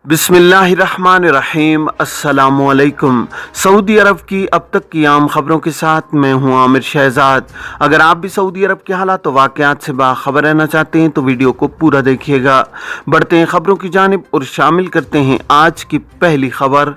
बिस्मिल्लाहिर्रहमानिर्रहीम। अस्सलामुअलैकुम। सऊदी अरब की अब तक की आम खबरों के साथ मैं हूं आमिर शहजाद। अगर आप भी सऊदी अरब के हालात व वाक़यात से बाखबर रहना चाहते हैं तो वीडियो को पूरा देखिएगा। बढ़ते हैं खबरों की जानिब और शामिल करते हैं आज की पहली खबर।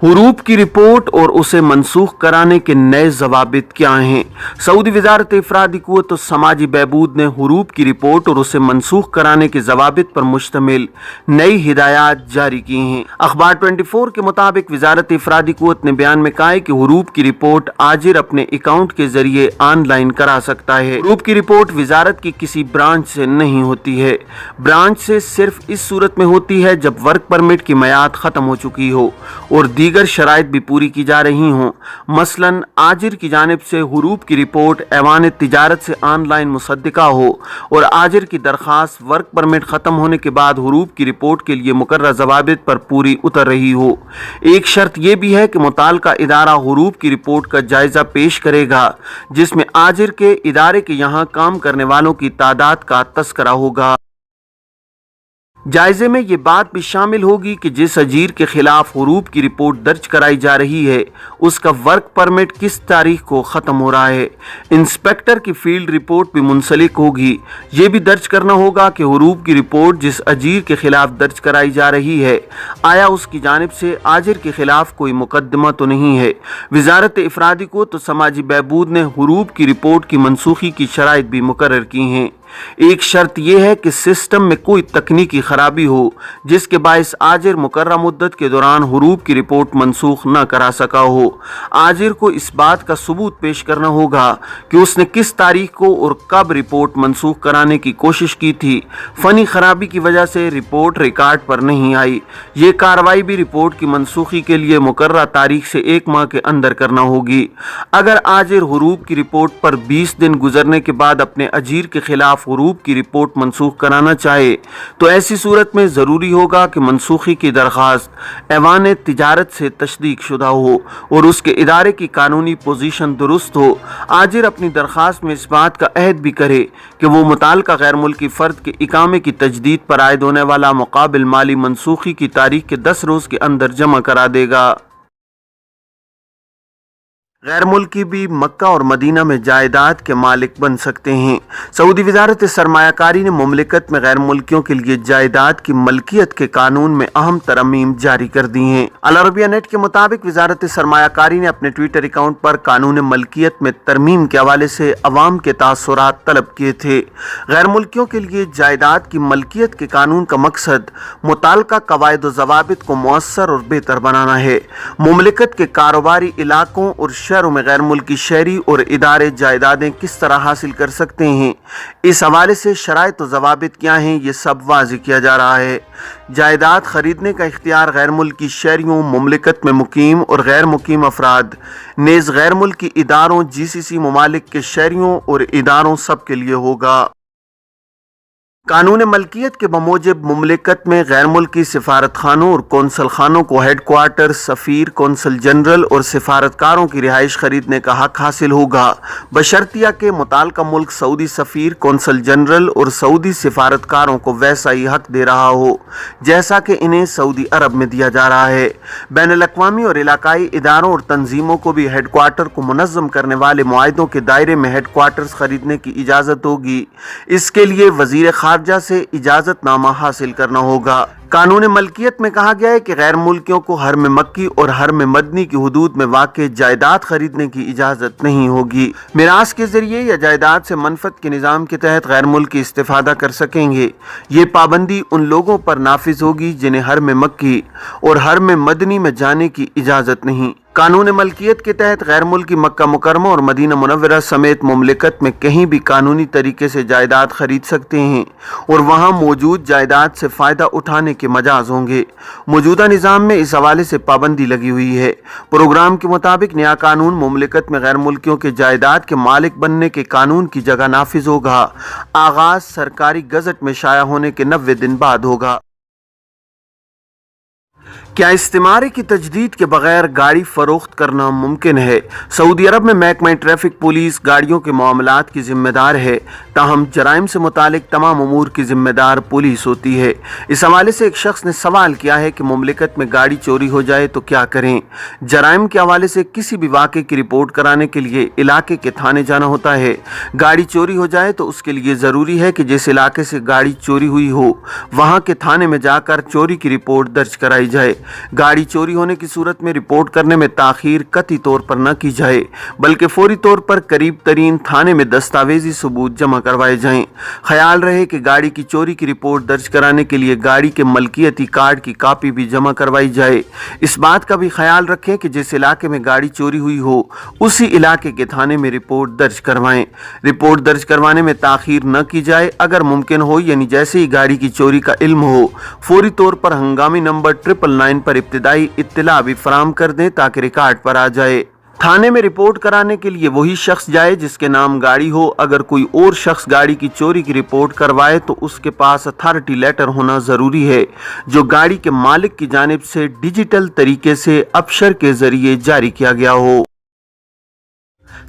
हुरूब की रिपोर्ट और उसे मनसूख कराने के नए ज़वाबित क्या हैं? सऊदी वज़ारत इफ़रादी क़ुव्वत और समाजी बहबूद ने हुरूब की रिपोर्ट और उसे मनसूख कराने के ज़वाबित पर मुश्तमिल नई हिदायत जारी की हैं। अखबार 24 के मुताबिक वज़ारत इफ़रादी क़ुव्वत ने बयान में कहा है कि हुरूब की रिपोर्ट आजिर अपने अकाउंट के जरिए ऑनलाइन करा सकता है। हुरूब की रिपोर्ट वज़ारत की किसी ब्रांच से नहीं होती है। ब्रांच से सिर्फ इस सूरत में होती है जब वर्क परमिट की मियाद ख़त्म हो चुकी हो और दीगर शराइत भी पूरी की जा रही हों। मसलन आजिर की जानिब से हुरूब की रिपोर्ट ऐवान तिजारत से ऑनलाइन मुसद्दिका हो और आजिर की दरख्वास्त वर्क परमिट ख़त्म होने के बाद हुरूब की रिपोर्ट के लिए मुकर्रर ज़वाबित पर पूरी उतर रही हो। एक शर्त यह भी है कि मुताल्लिका इदारा हुरूब की रिपोर्ट का जायज़ा पेश करेगा जिसमें आजिर के इदारे के यहाँ काम करने वालों की तादाद का तस्करा होगा। जायजे में ये बात भी शामिल होगी कि जिस अजीर के खिलाफ हुरूब की रिपोर्ट दर्ज कराई जा रही है उसका वर्क परमिट किस तारीख को ख़त्म हो रहा है। इंस्पेक्टर की फील्ड रिपोर्ट भी मुंसलिक होगी। ये भी दर्ज करना होगा कि हुरूब की रिपोर्ट जिस अजीर के खिलाफ दर्ज कराई जा रही है आया उसकी जानिब से आजिर के खिलाफ कोई मुकदमा तो नहीं है। वज़ारत इफ़रादी को तो समाजी बहबूद ने हुरूब की रिपोर्ट की मनसूखी की शराइत भी मुकर्रर की हैं। एक शर्त यह है कि सिस्टम में कोई तकनीकी खराबी हो जिसके बायस आजिर मुकर्रर मुद्दत के दौरान हुरूब की रिपोर्ट मनसूख न करा सका हो। आजिर को इस बात का सबूत पेश करना होगा कि उसने किस तारीख को और कब रिपोर्ट मनसूख कराने की कोशिश की थी। फनी खराबी की वजह से रिपोर्ट रिकॉर्ड पर नहीं आई। ये कार्रवाई भी रिपोर्ट की मनसूखी के लिए मुकर्रर तारीख से 1 माह के अंदर करना होगी। अगर आजिर हुरूब की रिपोर्ट पर 20 दिन गुजरने के बाद अपने अजीर के खिलाफ हुरूब की रिपोर्ट मनसूख कराना चाहे तो ऐसी सूरत में ज़रूरी होगा कि मनसूखी की दरख्वास्त ऐवान तिजारत से तस्दीक शुदा हो और उसके इदारे की कानूनी पोजीशन दुरुस्त हो। आजिर अपनी दरख्वास्त में इस बात का अहद भी करे कि वो मुताल्लिका गैर मुल्की फ़र्द के इकामे की तजदीद पर आयद होने वाला मुकाबिल माली मनसूखी की तारीख के 10 रोज़ के अंदर जमा करा देगा। गैर मुल्की भी मक्का और मदीना में जायदाद के मालिक बन सकते हैं। सऊदी वज़ारत सरमायाकारी ने मुमलिकत में गैर मुल्कियों के लिए जायदाद की मलकियत के कानून में अहम तरमीम जारी कर दी हैं। अल अरबिया नेट के मुताबिक वज़ारत सरमायाकारी ने अपने ट्विटर अकाउंट पर कानून मलकियत में तरमीम के हवाले से अवाम के तासुरात तलब किए थे। गैर मुल्कियों के लिए जायदाद की मलकियत के कानून का मकसद मुताल्लिका कवायद व ज़वाबित को मुअस्सर और बेहतर बनाना है। मुमलिकत के कारोबारी इलाकों और शहरों में गैर मुल्की शहरी और इदारे जायदादें किस तरह हासिल कर सकते हैं, इस हवाले से शराइत व ज़वाबित क्या हैं, ये सब वाज़ेह किया जा रहा है। जायदाद खरीदने का इख्तियार गैर मुल्की शहरियों, मुमलिकत में मुकीम और गैर मुकीम अफराद, नेज़ गैर मुल्की इदारों, GCC ममालिक के शहरियों और इदारों सब के लिए होगा। कानून मलकियत के बमूजिब मुमलिकत में गैर मुल्की सिफारत खानों और कौंसल खानों को हेड क्वार्टर, सफ़ीर, कौंसल जनरल और सिफारतकारों की रिहाइश खरीदने का हक हासिल होगा बशर्तिया के मुताल्लिका मुल्क सऊदी सफ़ीर, कौंसल जनरल और सऊदी सिफारतकारों को वैसा ही हक दे रहा हो जैसा कि इन्हें सऊदी अरब में दिया जा रहा है। बैनुल-अक़वामी और इलाकाई इदारों और तंजीमों को भी हेड क्वार्टर को मुनज़्ज़म करने वाले मुआहिदों के दायरे में हेड क्वार्टर्स खरीदने की इजाज़त होगी। इसके लिए वज़ीर खारजा से इजाज़तनामा हासिल करना होगा। कानून मलकियत में कहा गया है कि गैर मुल्कियों को हरम मक्की और हरम मदनी की हुदूद में वाक़ जायदाद खरीदने की इजाज़त नहीं होगी। मिरास के जरिए या जायदाद से मनफत के निज़ाम के तहत गैर मुल्की इस्तिफ़ादा कर सकेंगे। ये पाबंदी उन लोगों पर नाफिज होगी जिन्हें हरम मक्की और हरम मदनी में जाने की इजाज़त नहीं। कानून मलकियत के तहत गैर मुल्की मक्का मुकरमा और मदीना मुनव्वरा समेत मुमलिकत में कहीं भी कानूनी तरीके से जायदाद खरीद सकते हैं और वहाँ मौजूद जायदाद से फ़ायदा उठाने के मजाज होंगे। मौजूदा निज़ाम में इस हवाले से पाबंदी लगी हुई है। प्रोग्राम के मुताबिक नया कानून मुमलिकत में गैर मुल्कियों के जायदाद के मालिक बनने के कानून की जगह नाफिज होगा। आगाज़ सरकारी गज़ट में शाया होने के 90 दिन बाद होगा। کیا استعمارے کی تجدید کے بغیر گاڑی فروخت کرنا ممکن ہے؟ سعودی عرب میں محکمہ ٹریفک پولیس گاڑیوں کے معاملات کی ذمہ دار ہے، تاہم جرائم سے متعلق تمام امور کی ذمہ دار پولیس ہوتی ہے۔ اس حوالے سے ایک شخص نے سوال کیا ہے کہ مملکت میں گاڑی چوری ہو جائے تو کیا کریں؟ جرائم کے حوالے سے کسی بھی واقعے کی رپورٹ کرانے کے لیے علاقے کے تھانے جانا ہوتا ہے۔ گاڑی چوری ہو جائے تو اس کے لیے ضروری ہے کہ جس علاقے سے گاڑی چوری ہوئی ہو وہاں کے تھانے میں جا کر چوری کی رپورٹ درج کرائی جائے۔ گاڑی چوری ہونے کی صورت میں رپورٹ کرنے میں تاخیر قطعی طور پر نہ کی جائے، بلکہ فوری طور پر قریب ترین تھانے میں دستاویزی ثبوت جمع کروائے جائیں۔ خیال رہے کہ گاڑی کی چوری کی رپورٹ درج کرانے کے لیے گاڑی کے ملکیتی کارڈ کی کاپی بھی جمع کروائی جائے۔ اس بات کا بھی خیال رکھیں کہ جس علاقے میں گاڑی چوری ہوئی ہو اسی علاقے کے تھانے میں رپورٹ درج کروائیں۔ رپورٹ درج کروانے میں تاخیر نہ کی جائے، اگر ممکن ہو یعنی جیسے ہی گاڑی کی چوری کا علم ہو فوری طور پر ہنگامی نمبر 999 پر ابتدائی اطلاع بھی فراہم کر دیں تاکہ ریکارڈ پر آ جائے۔ تھانے میں رپورٹ کرانے کے لیے وہی شخص جائے جس کے نام گاڑی ہو۔ اگر کوئی اور شخص گاڑی کی چوری کی رپورٹ کروائے تو اس کے پاس اتھارٹی لیٹر ہونا ضروری ہے جو گاڑی کے مالک کی جانب سے ڈیجیٹل طریقے سے ابشر کے ذریعے جاری کیا گیا ہو۔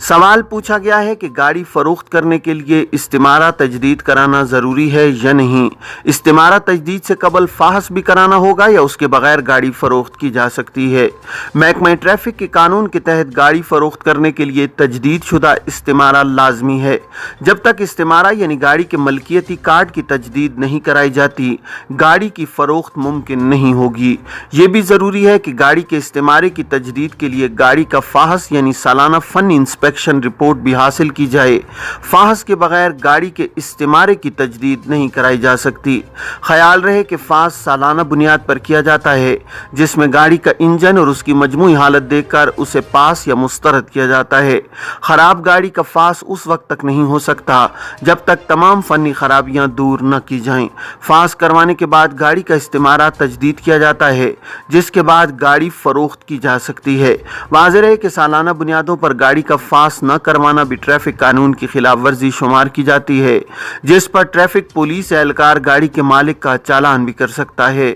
سوال پوچھا گیا ہے کہ گاڑی فروخت کرنے کے لیے استعمارہ تجدید کرانا ضروری ہے یا نہیں۔ استعمارہ تجدید سے قبل فحص بھی کرانا ہوگا یا اس کے بغیر گاڑی فروخت کی جا سکتی ہے؟ محکمہ ٹریفک کے قانون کے تحت گاڑی فروخت کرنے کے لیے تجدید شدہ استعمارہ لازمی ہے۔ جب تک استعمارہ یعنی گاڑی کے ملکیتی کارڈ کی تجدید نہیں کرائی جاتی گاڑی کی فروخت ممکن نہیں ہوگی۔ یہ بھی ضروری ہے کہ گاڑی کے استعمارے کی تجدید کے لیے گاڑی کا فحص یعنی سالانہ فنی انسپیکشن رپورٹ بھی حاصل کی جائے۔ فحص کے بغیر گاڑی کے استعمارے کی تجدید نہیں کرائی جا سکتی۔ خیال رہے کہ فحص سالانہ بنیاد پر کیا جاتا ہے جس میں گاڑی کا انجن اور اس کی مجموعی حالت دیکھ کر اسے پاس یا مسترد کیا جاتا ہے۔ خراب گاڑی کا فحص اس وقت تک نہیں ہو سکتا جب تک تمام فنی خرابیاں دور نہ کی جائیں۔ فحص کروانے کے بعد گاڑی کا استعمارہ تجدید کیا جاتا ہے جس کے بعد گاڑی فروخت کی جا سکتی ہے۔ واضح ہے کہ سالانہ بنیادوں پر گاڑی کا فحص نہ کروانا بھی ٹریفک قانون کی خلاف ورزی شمار کی جاتی ہے، جس پر ٹریفک پولیس اہلکار گاڑی کے مالک کا چالان بھی کر سکتا ہے۔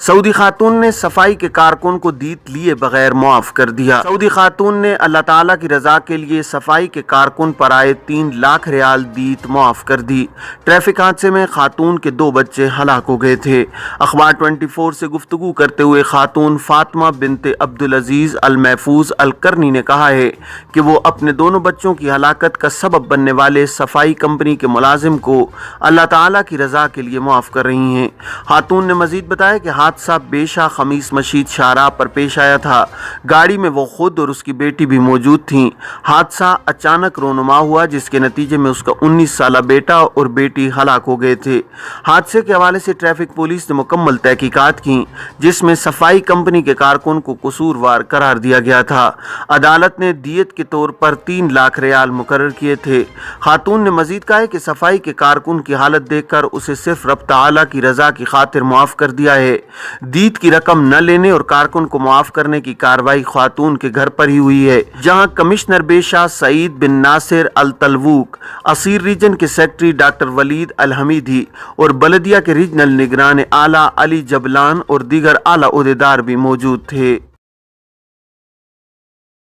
سعودی خاتون نے صفائی کے کارکن کو دیت لیے بغیر معاف کر دیا۔ سعودی خاتون نے اللہ تعالیٰ کی رضا کے لیے صفائی کے کارکن پر آئے 3 لاکھ ریال دیت معاف کر دی۔ ٹریفک حادثے میں خاتون کے 2 بچے ہلاک ہو گئے تھے۔ اخبار 24 سے گفتگو کرتے ہوئے خاتون فاطمہ بنت عبدالعزیز المحفوظ القرنی نے کہا ہے کہ وہ اپنے دونوں بچوں کی ہلاکت کا سبب بننے والے صفائی کمپنی کے ملازم کو اللہ تعالیٰ کی رضا کے لیے معاف کر رہی ہیں۔ خاتون نے مزید بتایا کہ حادثہ بیشا خمیس مشید شاہراہ پر پیش آیا تھا۔ گاڑی میں وہ خود اور اس کی بیٹی بھی موجود تھیں۔ حادثہ اچانک رونما ہوا جس کے نتیجے میں اس کا 19 سالہ بیٹا اور بیٹی ہلاک ہو گئے تھے۔ حادثے کے حوالے سے ٹریفک پولیس نے مکمل تحقیقات کی جس میں صفائی کمپنی کے کارکن کو قصوروار قرار دیا گیا تھا۔ عدالت نے دیت کے طور پر 3 لاکھ ریال مقرر کیے تھے۔ خاتون نے مزید کہا ہے کہ صفائی کے کارکن کی حالت دیکھ کر اسے صرف رب تعالیٰ کی رضا کی خاطر معاف کر دیا ہے۔ دیت کی رقم نہ لینے اور کارکن کو معاف کرنے کی کارروائی خاتون کے گھر پر ہی ہوئی ہے، جہاں کمشنر بیشا سعید بن ناصر التلووک، اسیر ریجن کے سیکرٹری ڈاکٹر ولید الحمیدی اور بلدیہ کے ریجنل نگران اعلیٰ علی جبلان اور دیگر اعلیٰ عہدیدار بھی موجود تھے۔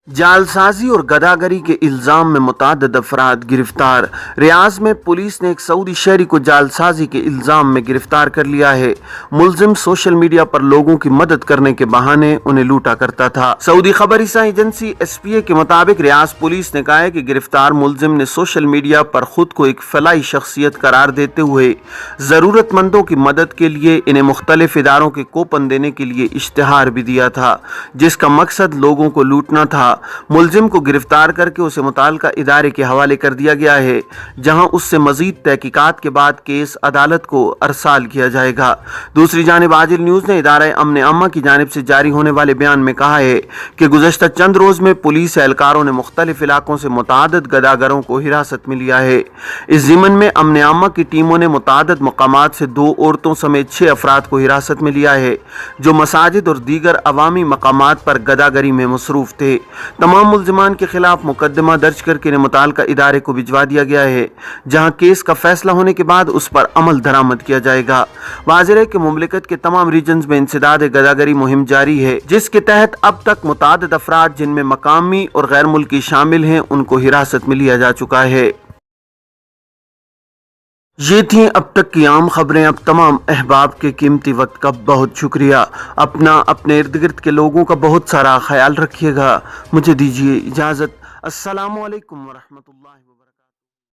جعلسازی اور گداگری کے الزام میں متعدد افراد گرفتار۔ ریاض میں پولیس نے ایک سعودی شہری کو جعلسازی کے الزام میں گرفتار کر لیا ہے۔ ملزم سوشل میڈیا پر لوگوں کی مدد کرنے کے بہانے انہیں لوٹا کرتا تھا۔ سعودی خبر رساں ایجنسی SPA کے مطابق ریاض پولیس نے کہا ہے کہ گرفتار ملزم نے سوشل میڈیا پر خود کو ایک فلاحی شخصیت قرار دیتے ہوئے ضرورت مندوں کی مدد کے لیے انہیں مختلف اداروں کے کوپن دینے کے لیے اشتہار بھی دیا تھا جس کا مقصد لوگوں کو لوٹنا تھا۔ ملزم کو گرفتار کر کے اسے متعلقہ ادارے کے حوالے کر دیا گیا ہے جہاں اس سے مزید تحقیقات کے بعد کیس عدالت کو ارسال کیا جائے گا۔ دوسری جانب عاجل نیوز نے ادارہ امن عامہ کی جانب سے جاری ہونے والے بیان میں کہا ہے کہ گزشتہ چند روز میں پولیس اہلکاروں نے مختلف علاقوں سے متعدد گداگروں کو حراست میں لیا ہے۔ اس ضمن میں امن عامہ کی ٹیموں نے متعدد مقامات سے 2 عورتوں سمیت 6 افراد کو حراست میں لیا ہے جو مساجد اور دیگر عوامی مقامات پر گداگری میں مصروف تھے۔ तमाम मुल्जिमान के खिलाफ मुकदमा दर्ज करके इन्हें मुताल्लिका इदारे को भिजवा दिया गया है, जहां केस का फैसला होने के बाद उस पर अमल दरामद किया जाएगा। वाज़ेह है कि मुमलिकत के तमाम रीजन्स में इंसदाद गदागरी मुहिम जारी है, जिसके तहत अब तक मुतादिद अफराद जिनमें मकामी और गैर मुल्की शामिल हैं उनको हिरासत में लिया जा चुका है। ये थी अब तक की आम खबरें। अब तमाम अहबाब के कीमती वक्त का बहुत शुक्रिया। अपने इर्द गिर्द के लोगों का बहुत सारा ख्याल रखिएगा। मुझे दीजिए इजाज़त। अस्सलामु अलैकुम वरहमतुल्लाहि वबरकातुहू।